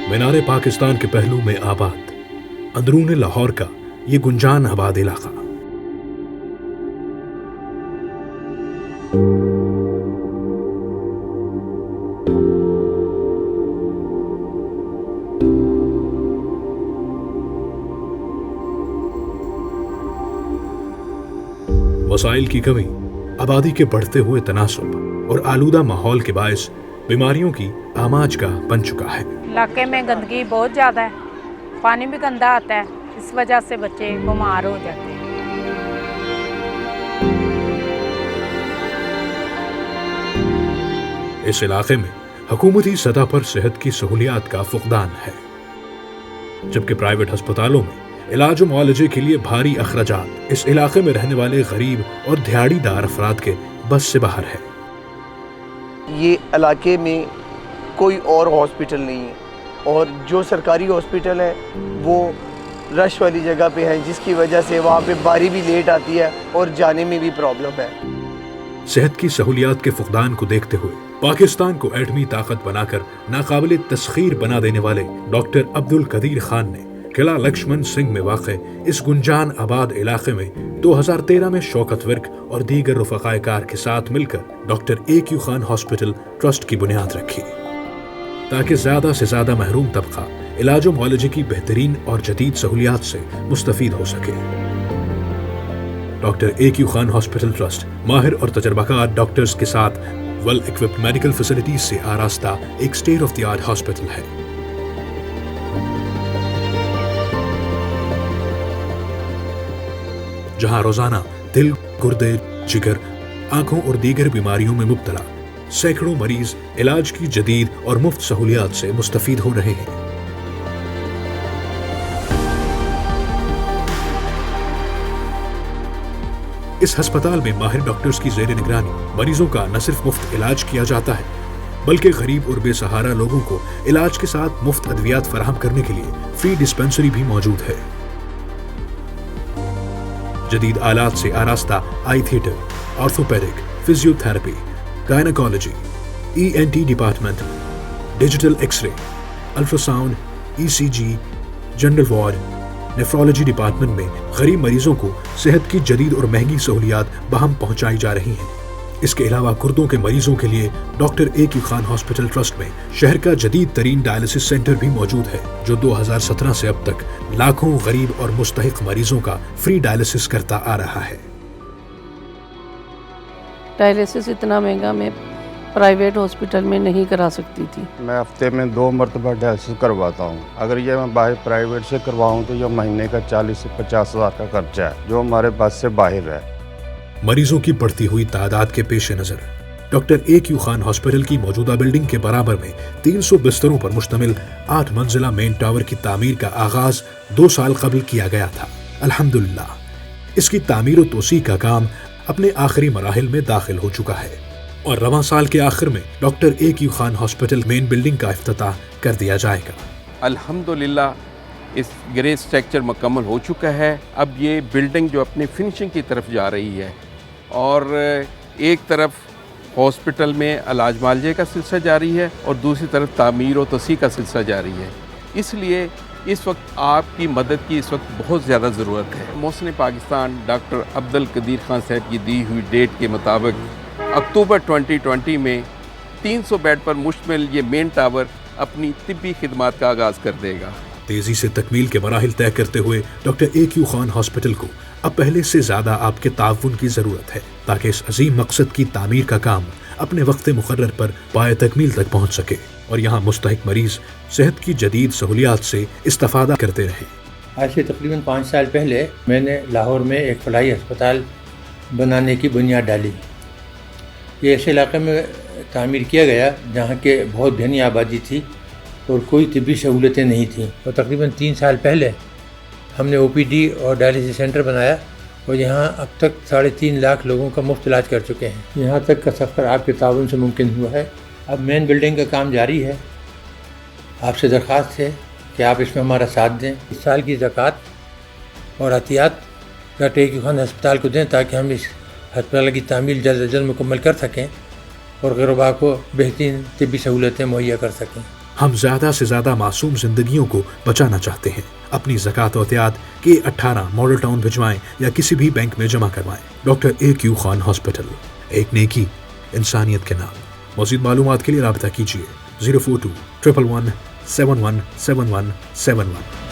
मीनार पाकिस्तान के पहलू में आबाद अंदरून लाहौर का ये गुंजान आबाद इलाका वसाइल की कमी, आबादी के बढ़ते हुए तनासुब और आलूदा माहौल के बायस बीमारियों की आमाज का बन चुका है। इलाके में गंदगी बहुत ज़्यादा है, पानी भी गंदा आता है, इस वजह से बच्चे बीमार हो जाते हैं। इस इलाके में हुकूमती सतह पर सेहत की सहूलियात का फुकदान है, जबकि प्राइवेट अस्पतालों में इलाज और मुआलजे के लिए भारी अखराजात इस इलाके में रहने वाले गरीब और दिहाड़ीदार अफराद के बस से बाहर है। ये इलाके में कोई और हॉस्पिटल नहीं है और जो सरकारी हॉस्पिटल है वो रश वाली जगह पे है, जिसकी वजह से वहाँ पे बारी भी लेट आती है और जाने में भी प्रॉब्लम है। सेहत की सहूलियात के फुकदान को देखते हुए पाकिस्तान को एटमी ताकत बनाकर नाकाबिले तस्खीर बना देने वाले डॉक्टर अब्दुल कदीर खान ने किला लक्ष्मण सिंह में वाक़े इस गुंजान आबाद इलाके में 2013 में शौकत विर्क और दीगर रफ़क़ाए कार के साथ मिलकर doctor A Q. Khan hospital trust की बुनियाद रखी, ताकि ज़्यादा से ज़्यादा महरूम तबका इलाज और मुआलजे की बेहतरीन और जदीद सहूलियात से मुस्तफ़ीद हो सके। Doctor A Q. Khan hospital trust माहिर और तजर्बाकार डॉक्टर्स के साथ वेल इक्विप्ड मेडिकल फैसिलिटीज से आरास्ता एक state of the art hospital है, जहां रोजाना दिल, गुर्दे, जिगर, आंखों और दीगर बीमारियों में मुब्तला सैकड़ों मरीज इलाज की जदीद और मुफ्त सहूलियात से मुस्तफीद हो रहे हैं। इस अस्पताल में माहिर डॉक्टर्स की ज़ेर निगरानी मरीजों का न सिर्फ मुफ्त इलाज किया जाता है, बल्कि गरीब और बेसहारा लोगों को इलाज के साथ मुफ्त अद्वियात फराहम करने के लिए फ्री डिस्पेंसरी भी मौजूद है। जदीद आलात से आरास्ता eye theatre, orthopaedic, physiotherapy, gynaecology, ENT department, digital X-ray, ultrasound, ECG, general ward, nephrology department में गरीब मरीजों को सेहत की जदीद और महंगी सहूलियात बहम पहुंचाई जा रही हैं। इसके अलावा गुर्दों के मरीजों के लिए doctor A Q. Khan hospital trust में शहर का जदीद तरीन डायलिसिस सेंटर भी मौजूद है, जो 2017 से अब तक लाखों गरीब और मुस्तहिक मरीजों का फ्री डायलिसिस करता आ रहा है। डायलिसिस इतना महंगा मैं प्राइवेट हॉस्पिटल में नहीं करा सकती थी। मैं हफ्ते में 2 मरतबा डायलिसिस करवाता हूँ। अगर ये मैं बाहर प्राइवेट से करवाऊँ तो ये महीने का 40 से 50 हज़ार का खर्चा है, जो हमारे पास से बाहर है। मरीजों की बढ़ती हुई तादाद के पेश नजर डॉक्टर ए.क्यू. खान हॉस्पिटल की मौजूदा बिल्डिंग के बराबर में 300 बिस्तरों पर मुश्तमिल 8 मंजिला मेन टावर की तामीर का आगाज 2 साल कबल किया गया था। अल्हम्दुलिल्लाह, इसकी तामीर और तोसी का काम अपने आखिरी मराहिल में दाखिल हो चुका है और रवां साल के आखिर में doctor A Q. Khan hospital main building का इफ्तिताह कर दिया जाएगा। अल्हम्दुलिल्लाह, इस ग्रे स्ट्रक्चर मुकम्मल हो चुका है। अब ये बिल्डिंग जो अपनी फिनिशिंग की तरफ जा रही है और एक तरफ हॉस्पिटल में इलाज मुआलजे का सिलसिला जारी है और दूसरी तरफ तामीर और तोसी का सिलसिला जारी है। इसलिए इस वक्त आपकी मदद की इस वक्त बहुत ज़्यादा ज़रूरत है। मोहसिन पाकिस्तान डॉक्टर अब्दुल कदीर खान साहब की दी हुई डेट के मुताबिक अक्टूबर 2020 में 300 बेड पर मुश्तमिल ये मेन टावर अपनी तिब्बी खिदमात का आगाज़ कर देगा। तेजी से तकमील के मराहिल तय करते हुए डॉक्टर ए.क्यू. खान हॉस्पिटल को अब पहले से ज्यादा आपके ताउन की जरूरत है, ताकि इस अजीम मकसद की तामीर का काम अपने वक्त मुकर्रर पर पाए तकमील तक पहुंच सके और यहाँ मुस्तहिक मरीज सेहत की जदीद सहूलियात से इस्तेफादा करते रहे। आज से तकरीबन 5 साल पहले मैंने लाहौर में एक फलाही अस्पताल बनाने की बुनियाद डाली। ये ऐसे इलाके में तामीर किया गया जहाँ के बहुत घनी आबादी थी और कोई तिब्बी सहूलतें नहीं थीं, और तकरीबन 3 साल पहले हमने OPD और डायलिसिस सेंटर बनाया और यहाँ अब तक 3.5 लाख लोगों का मुफ्त इलाज कर चुके हैं। यहाँ तक का सफ़र आपके ताउन से मुमकिन हुआ है। अब मेन बिल्डिंग का काम जारी है। आपसे दरख्वास्त है कि आप इसमें हमारा साथ दें। इस साल की ज़कात और अतियात डॉक्टर ए.क्यू. खान अस्पताल को दें, ताकि हम इस अस्पताल की तामीर जल्द अज जल्द मुकम्मल कर सकें और ग़ुरबा को बेहतरीन तिब्बी सहूलतें मुहैया कर सकें। ہم زیادہ سے زیادہ معصوم زندگیوں کو بچانا چاہتے ہیں. اپنی زکوٰۃ و عطیات K18 ماڈل ٹاؤن بھجوائیں یا کسی بھی بینک میں جمع کروائیں. Doctor A.Q. خان ہاسپٹل، ایک نیکی انسانیت کے نام. مزید معلومات کے لیے رابطہ کیجیے 042 111 717171.